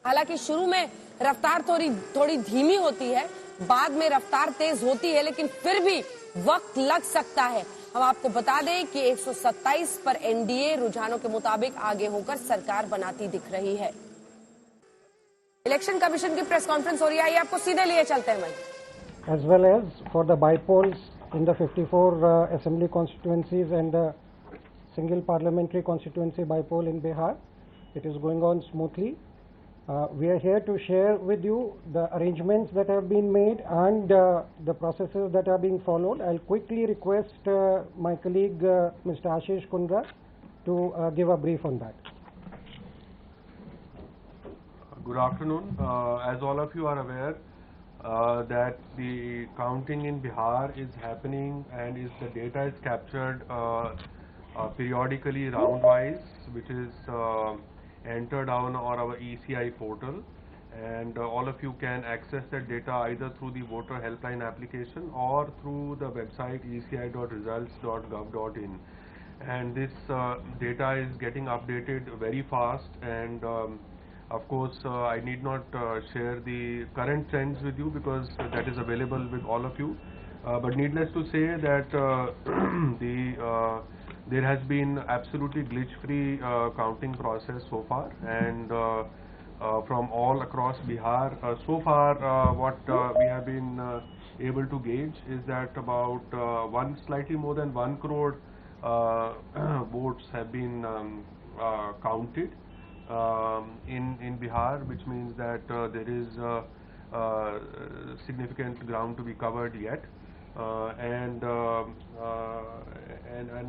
Speaker 3: हालांकि शुरू में रफ्तार थोड़ी धीमी होती है, बाद में रफ्तार तेज होती है, लेकिन फिर भी वक्त लग सकता है। हम आपको बता दें कि 127 पर एनडीए रुझानों के मुताबिक आगे होकर सरकार बनाती दिख रही है। इलेक्शन कमीशन की प्रेस कॉन्फ्रेंस हो रही है, आइए आपको सीधे लिए चलते हैं।
Speaker 10: As well as for the bypolls in the 54 assembly constituencies and the single parliamentary constituency bypoll in Bihar, it is going on smoothly. We are here to share with you the arrangements that have been made and the processes that are being followed. I'll quickly request my colleague Mr. Ashish Kundra to give a brief on that.
Speaker 11: Good afternoon. As all of you are aware, that the counting in Bihar is happening and the data is captured periodically round-wise, which is entered on our ECI portal, and all of you can access that data either through the voter helpline application or through the website eci.results.gov.in. And this data is getting updated very fast, and of course, I need not share the current trends with you because that is available with all of you. But needless to say that there has been absolutely glitch-free counting process so far, and from all across Bihar. So far, what we have been able to gauge is that about slightly more than 1 crore votes have been counted in Bihar, which means that there is significant ground to be covered yet, and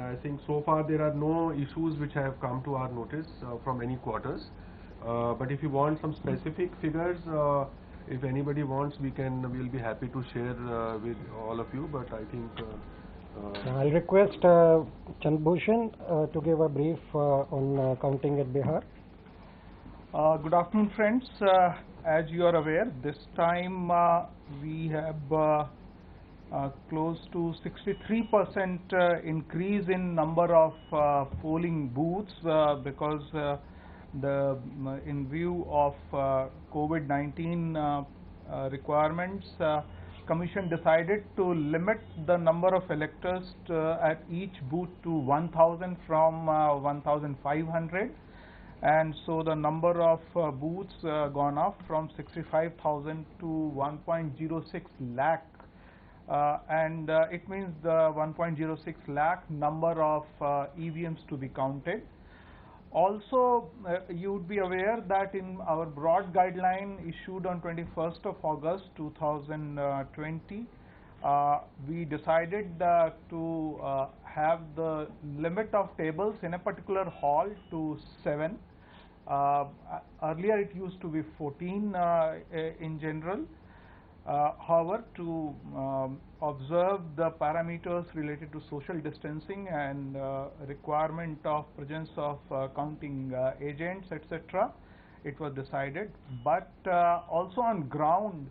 Speaker 11: I think so far there are no issues which have come to our notice from any quarters. But if you want some specific figures, if anybody wants, we'll be happy to share with all of you. But I think
Speaker 10: I'll request Chandbhushan to give a brief on counting at Bihar.
Speaker 12: Good afternoon, friends. As you are aware, this time we have close to 63% increase in number of polling booths because in view of COVID-19 requirements, Commission decided to limit the number of electors at each booth to 1,000 from 1,500. And so the number of booths gone up from 65,000 to 1.06 lakh, and it means the 1.06 lakh number of EVMs to be counted. Also, you would be aware that in our broad guideline issued on 21st of August 2020, we decided to have the limit of tables in a particular hall to 7. Earlier it used to be 14 in general. However, to observe the parameters related to social distancing and requirement of presence of counting agents, etc., it was decided. But also on ground,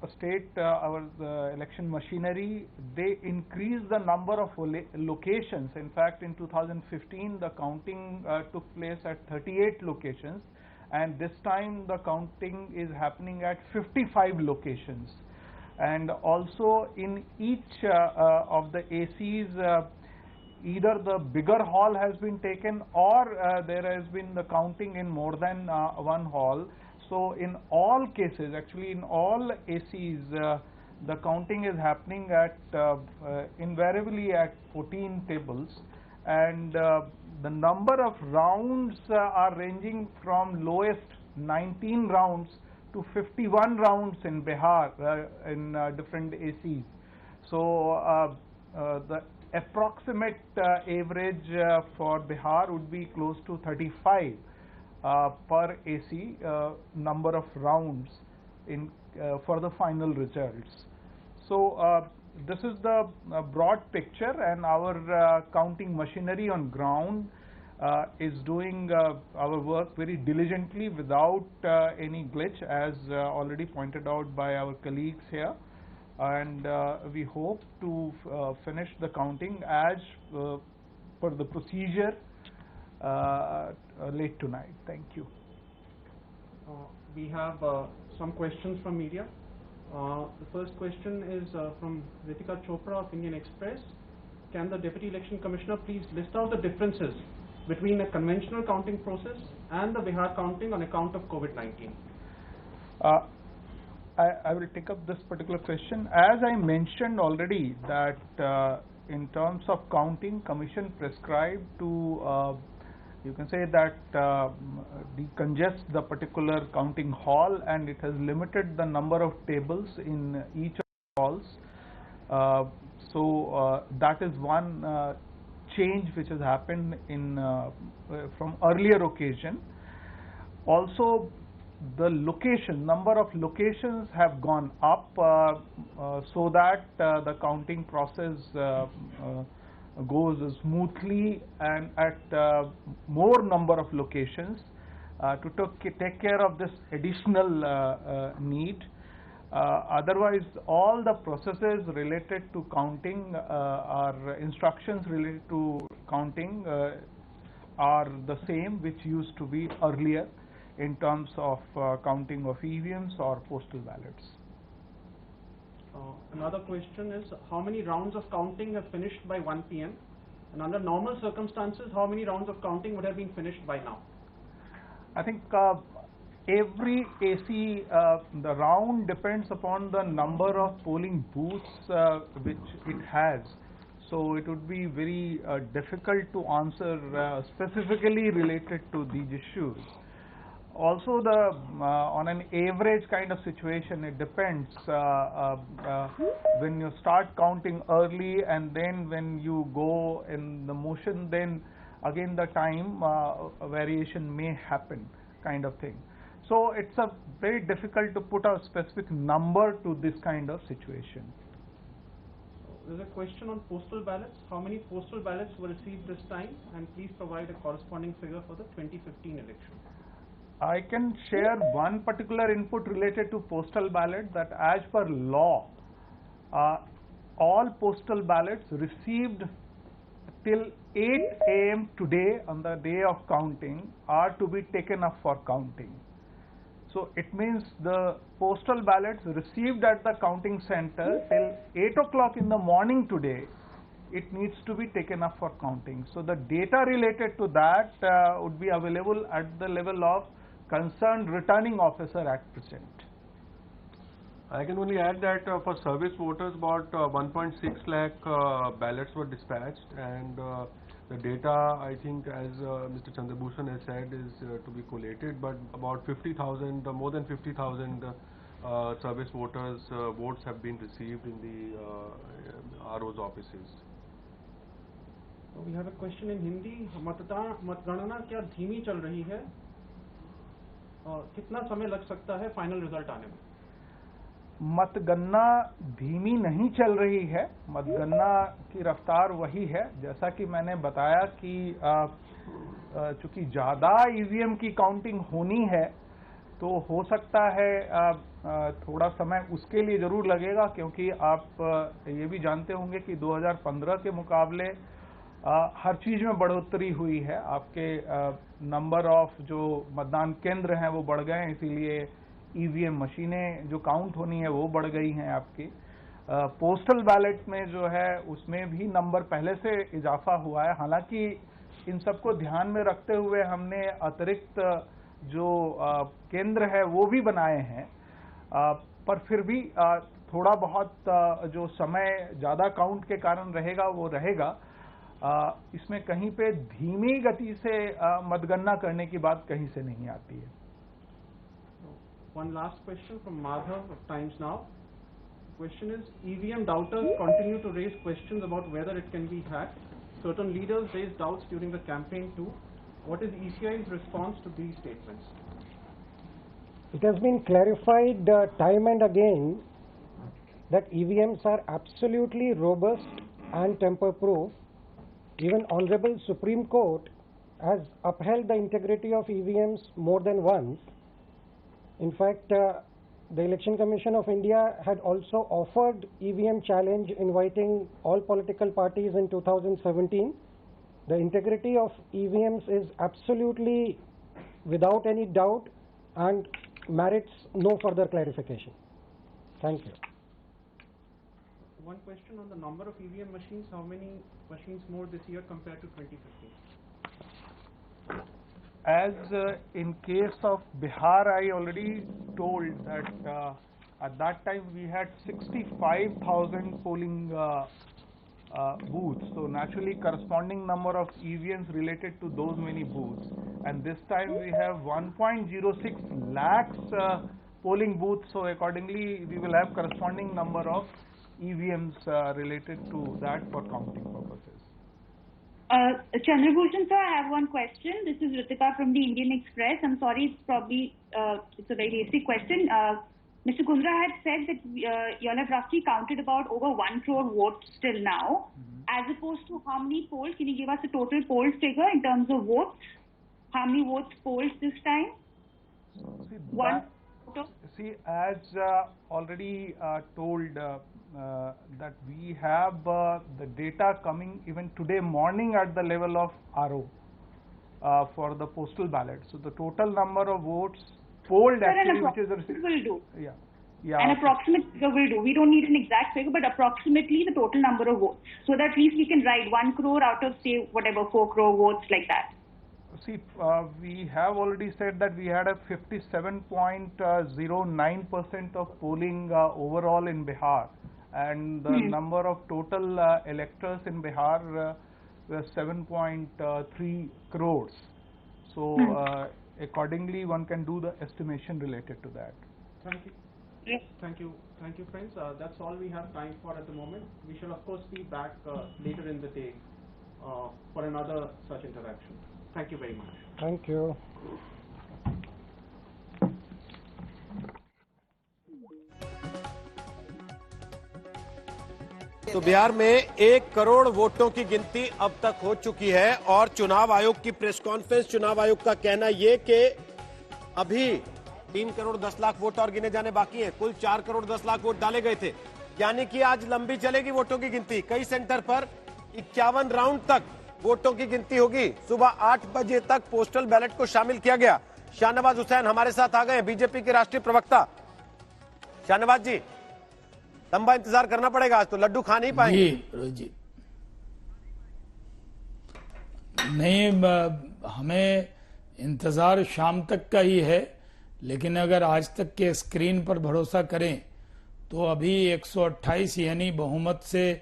Speaker 12: state, our election machinery, they increased the number of locations. In fact, in 2015, the counting took place at 38 locations, and this time the counting is happening at 55 locations. And also in each of the ACs, either the bigger hall has been taken, or there has been the counting in more than one hall. So in all cases, actually in all ACs, the counting is happening at invariably at 14 tables, and the number of rounds are ranging from lowest 19 rounds to 51 rounds in Bihar in different ACs. So the approximate average for Bihar would be close to 35 per AC number of rounds in for the final results. So this is the broad picture, and our counting machinery on ground is doing our work very diligently without any glitch, as already pointed out by our colleagues here. And we hope to finish the counting as per the procedure late tonight. Thank you.
Speaker 13: We have some questions from media. The first question is from Ritika Chopra of Indian Express. Can the Deputy Election Commissioner please list out the differences between a conventional counting process and the Bihar counting on account of COVID-19?
Speaker 12: I will take up this particular question. As I mentioned already, that in terms of counting, Commission prescribed to, you can say that decongest the particular counting hall, and it has limited the number of tables in each of the halls. So that is one change which has happened in from earlier occasion. Also, the number of locations have gone up so that the counting process goes smoothly and at more number of locations to take care of this additional need. Otherwise, all the processes related to counting or instructions related to counting are the same which used to be earlier in terms of counting of EVMs or postal ballots.
Speaker 13: Another question is, how many rounds of counting have finished by 1 p.m. and under normal circumstances, how many rounds of counting would have been finished by now?
Speaker 12: I think every AC, the round depends upon the number of polling booths which it has. So it would be very difficult to answer specifically related to these issues. Also, the on an average kind of situation, it depends. When you start counting early and then when you go in the motion, then again the time variation may happen, kind of thing. So it's a very difficult to put a specific number to this kind of situation.
Speaker 13: There's a question on postal ballots. How many postal ballots were received this time? And please provide a corresponding figure for the 2015 election.
Speaker 12: I can share one particular input related to postal ballot, that as per law, all postal ballots received till 8 a.m. today on the day of counting are to be taken up for counting. So it means the postal ballots received at the counting center till 8 o'clock in the morning today, it needs to be taken up for counting. So the data related to that would be available at the level of concerned returning officer at present.
Speaker 11: I can only add that for service voters, about 1.6 lakh ballots were dispatched, and the data, I think, as Mr. Chandrabhushan has said, is to be collated, but about 50,000, more than 50,000 service voters' votes have been received in the RO's offices.
Speaker 13: We have a question in Hindi. मतगणना क्या धीमी चल रही है? कितना समय लग सकता है फाइनल रिजल्ट आने में?
Speaker 12: मतगणना धीमी नहीं चल रही है, मतगणना की रफ्तार वही है। जैसा कि मैंने बताया कि चूंकि ज़्यादा ईवीएम की काउंटिंग होनी है, तो हो सकता है थोड़ा समय उसके लिए जरूर लगेगा, क्योंकि आप ये भी जानते होंगे कि 2015 के मुकाबले हर चीज में बढ़ोतरी हुई है। आपके नंबर ऑफ जो मतदान केंद्र हैं वो बढ़ गए हैं, इसीलिए ईवीएम मशीनें जो काउंट होनी है वो बढ़ गई हैं आपकी। पोस्टल बैलेट में जो है उसमें भी नंबर पहले से इजाफा हुआ है। हालांकि इन सबको ध्यान में रखते हुए हमने अतिरिक्त जो केंद्र है वो भी बनाए हैं, पर फिर भी थोड़ा बहुत जो समय ज्यादा काउंट के कारण रहेगा वो रहेगा। इसमें कहीं पे धीमी गति से मतगणना करने की बात कहीं से नहीं आती है।
Speaker 13: One last question from Madhav of Times Now. The question is, EVM doubters continue to raise questions about whether it can be hacked. Certain leaders raised doubts during the campaign too. What is ECI's response to these statements?
Speaker 10: It has been clarified time and again that EVMs are absolutely robust and tamper-proof. Even Honorable Supreme Court has upheld the integrity of EVMs more than once. In fact, the Election Commission of India had also offered EVM challenge, inviting all political parties in 2017. The integrity of EVMs is absolutely without any doubt and merits no further clarification. Thank you.
Speaker 13: One question on the number of EVM machines. How many machines more this year compared to 2015?
Speaker 12: As in case of Bihar, I already told that at that time we had 65,000 polling booths. So naturally corresponding number of EVMs related to those many booths. And this time we have 1.06 lakhs polling booths. So accordingly we will have corresponding number of EVMs related to that for counting purposes.
Speaker 14: Chandrabhushan sir, I have one question. This is Ritika from the Indian Express. I'm sorry, it's probably it's a very basic question. Mr. Kundra had said that you all have roughly counted about over 1 crore votes till now. As opposed to how many polls? Can you give us a total poll figure in terms of votes? How many votes polled this time?
Speaker 12: See, as already told, that we have the data coming even today morning at the level of RO for the postal ballot. So the total number of votes polled actually, which is
Speaker 14: will do.
Speaker 12: Yeah.
Speaker 14: An approximate figure will do. We don't need an exact figure, but approximately the total number of votes. So that at least we can write 1 crore out of, say, whatever, 4 crore votes like that.
Speaker 12: See, we have already said that we had a 57.09% of polling overall in Bihar, and the number of total electors in Bihar were 7.3 crores. So accordingly, one can do the estimation related to that.
Speaker 13: Thank you. Thank you, friends. That's all we have time for at the moment. We shall of course be back later in the day for another such interaction. Thank you very much.
Speaker 10: Thank you.
Speaker 5: तो बिहार में 1 करोड़ वोटों की गिनती अब तक हो चुकी है और चुनाव आयोग की प्रेस कॉन्फ्रेंस, चुनाव आयोग का कहना ये कि अभी 3 करोड़ 10 लाख वोट और गिने जाने बाकी हैं। कुल 4 करोड़ 10 लाख वोट डाले गए थे, यानी कि आज लंबी चलेगी वोटों की गिनती। कई सेंटर पर 51 राउंड तक वोटों की गिनती होगी। सुबह 8 बजे तक पोस्टल बैलेट को शामिल किया गया। शाहनवाज हुसैन हमारे साथ आ गए, बीजेपी के राष्ट्रीय प्रवक्ता। शाहनवाज जी, लंबा इंतजार करना पड़ेगा, आज तो लड्डू खा नहीं पाएंगे।
Speaker 15: जी नहीं, हमें इंतजार शाम तक का ही है, लेकिन अगर आज तक के स्क्रीन पर भरोसा करें तो अभी 128 यानी बहुमत से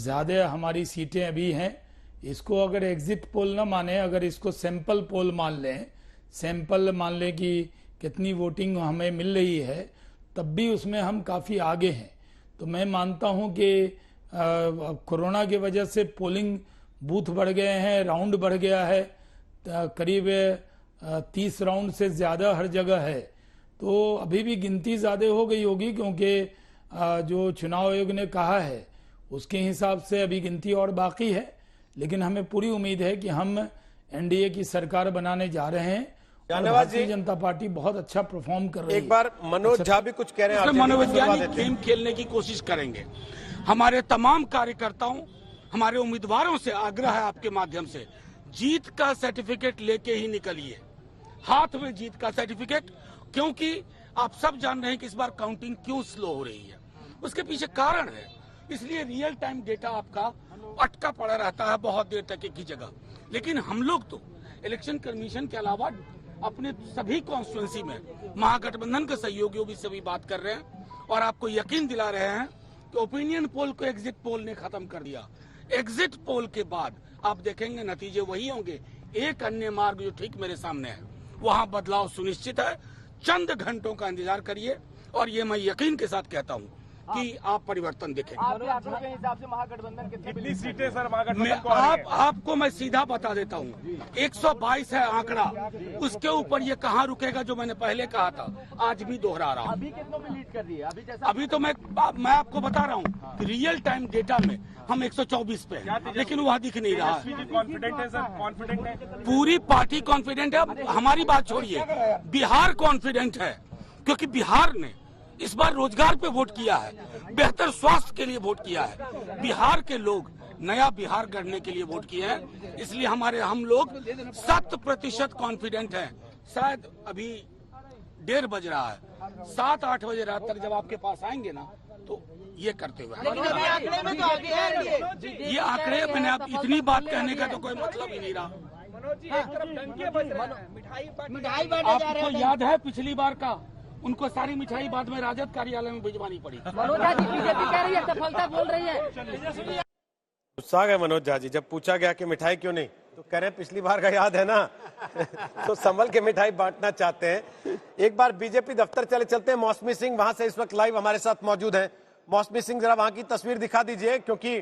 Speaker 15: ज्यादा हमारी सीटें अभी हैं। इसको अगर एग्जिट पोल न माने, अगर इसको सैंपल पोल मान लें, सैंपल मान लें कि कितनी वोटिंग हमें मिल रही है, तब भी उसमें हम काफी आगे हैं। तो मैं मानता हूं कि कोरोना की वजह से पोलिंग बूथ बढ़ गए हैं, राउंड बढ़ गया है, करीब 30 राउंड से ज्यादा हर जगह है। तो अभी भी गिनती ज्यादा हो गई होगी, क्योंकि जो चुनाव आयोग ने कहा है उसके हिसाब से अभी गिनती और बाकी है। लेकिन हमें पूरी उम्मीद है कि हम एनडीए की सरकार बनाने जा रहे हैं
Speaker 5: धन्यवाद जी।
Speaker 15: भारतीय जनता पार्टी बहुत अच्छा परफॉर्म कर रही है।
Speaker 5: एक बार मनोज झा भी कुछ कह रहे हैं।
Speaker 16: मनोवैज्ञानिक गेम खेलने की कोशिश करेंगे। हमारे तमाम कार्यकर्ताओं, हमारे उम्मीदवारों से आग्रह है आपके माध्यम से, जीत का सर्टिफिकेट लेके ही निकलिए, हाथ में जीत का सर्टिफिकेट, क्योंकि आप सब जान रहे हैं कि इस बार काउंटिंग क्यों स्लो हो रही है, उसके पीछे कारण है। इसलिए रियल टाइम डेटा आपका अटका पड़ा रहता है बहुत देर तक एक ही जगह। लेकिन हम लोग तो इलेक्शन कमीशन के अलावा अपने सभी कॉन्स्टिट्यूंसी में महागठबंधन के सहयोगियों भी सभी बात कर रहे हैं और आपको यकीन दिला रहे हैं कि ओपिनियन पोल को एग्जिट पोल ने खत्म कर दिया। एग्जिट पोल के बाद आप देखेंगे नतीजे वही होंगे। एक अन्य मार्ग जो ठीक मेरे सामने है, वहां बदलाव सुनिश्चित है। चंद घंटों का इंतजार करिए और ये मैं यकीन के साथ कहता हूं कि आप परिवर्तन देखेंगे।
Speaker 17: आपके हिसाब से महागठबंधन कितनी
Speaker 11: सीटें सर महागठबंधन को
Speaker 16: आपको मैं सीधा बता देता हूँ, 122 है आंकड़ा, उसके ऊपर ये कहाँ रुकेगा जो मैंने पहले कहा था, आज भी दोहरा रहा हूँ।
Speaker 17: अभी कितनों पे लीड कर रही है?
Speaker 16: अभी तो मैं आपको बता रहा हूँ कि रियल टाइम डेटा में हम 124 पे हैं, लेकिन वह दिख नहीं रहा है।
Speaker 11: कॉन्फिडेंट है सर, कॉन्फिडेंट है,
Speaker 16: पूरी पार्टी कॉन्फिडेंट है। हमारी बात छोड़िए, बिहार कॉन्फिडेंट है, क्योंकि बिहार ने इस बार रोजगार पे वोट किया है, बेहतर स्वास्थ्य के लिए वोट किया है। बिहार के लोग नया बिहार गढ़ने के लिए वोट किए हैं, इसलिए हम लोग 100% कॉन्फिडेंट हैं। शायद अभी 1:30 बज रहा है, 7-8 बजे रात तक जब आपके पास आएंगे ना, तो ये करते हुए ये आंकड़े मैंने आप इतनी बात कहने का तो कोई मतलब ही नहीं रहा। आपको याद है पिछली बार का, उनको सारी मिठाई बाद में राजद कार्यालय में भिजवानी पड़ी।
Speaker 17: मनोज झा जी बीजेपी कह रही है सफलता बोल रही है।
Speaker 5: गुस्सा गए मनोज झा जी, जब पूछा गया कि मिठाई क्यों नहीं, तो कह रहे हैं पिछली बार का याद है ना। तो संभल के मिठाई बांटना चाहते हैं। एक बार बीजेपी दफ्तर चलते हैं। मौसमी सिंह वहां से इस वक्त लाइव हमारे साथ मौजूद हैं। मौसमी सिंह, जरा वहां की तस्वीर दिखा दीजिए, क्योंकि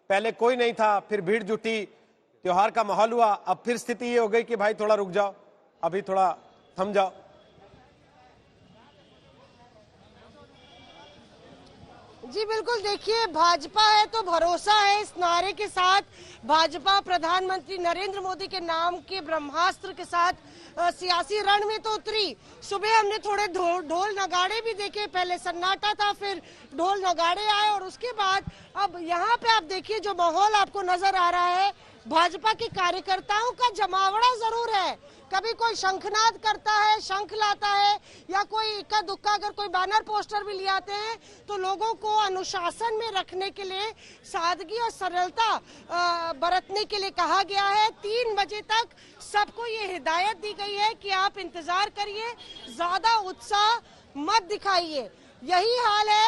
Speaker 5: पहले कोई नहीं था, फिर भीड़ जुटी, त्योहार का माहौल हुआ, अब फिर स्थिति ये हो गई कि भाई थोड़ा रुक जाओ, अभी थोड़ा थम जाओ।
Speaker 18: जी बिल्कुल, देखिए भाजपा है तो भरोसा है, इस नारे के साथ भाजपा प्रधानमंत्री नरेंद्र मोदी के नाम के ब्रह्मास्त्र के साथ सियासी रण में तो उतरी। सुबह हमने थोड़े ढोल नगाड़े भी देखे, पहले सन्नाटा था, फिर ढोल नगाड़े आए और उसके बाद अब यहाँ पे आप देखिए जो माहौल आपको नजर आ रहा है, भाजपा के कार्यकर्ताओं का जमावड़ा जरूर है। कभी कोई शंखनाद करता है, शंख लाता है, या कोई इक्का दुक्का अगर कोई बैनर पोस्टर भी ले आते हैं, तो लोगों को अनुशासन में रखने के लिए सादगी और सरलता बरतने के लिए कहा गया है। 3 बजे तक सबको ये हिदायत दी गई है कि आप इंतजार करिए, ज्यादा उत्साह मत दिखाइए। यही हाल है,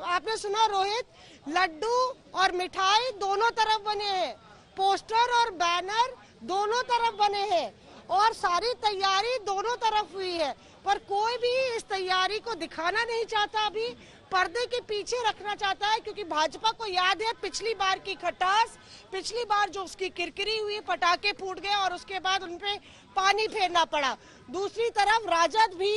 Speaker 18: आपने सुना रोहित, लड्डू और मिठाई दोनों तरफ बने हैं, पोस्टर और बैनर दोनों तरफ बने हैं और सारी तैयारी दोनों तरफ हुई है, पर कोई भी इस तैयारी को दिखाना नहीं चाहता, अभी पर्दे के पीछे रखना चाहता है, क्योंकि भाजपा को याद है पिछली बार की खटास, पिछली बार जो उसकी किरकिरी हुई, पटाखे फूट गए और उसके बाद उनपे पानी फेरना पड़ा। दूसरी तरफ राजद भी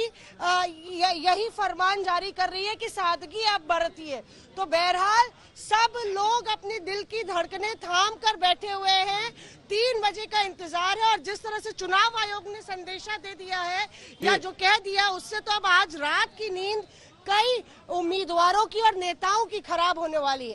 Speaker 18: यही फरमान जारी कर रही है कि सादगी आप बरतिए। तो बहरहाल सब लोग अपने दिल की धड़कनें थाम कर बैठे हुए हैं, 3 बजे का इंतजार है। और जिस तरह से चुनाव आयोग ने संदेशा दे दिया है या जो कह दिया, उससे तो अब आज रात की नींद कई उम्मीदवारों की और नेताओं की खराब होने वाली है।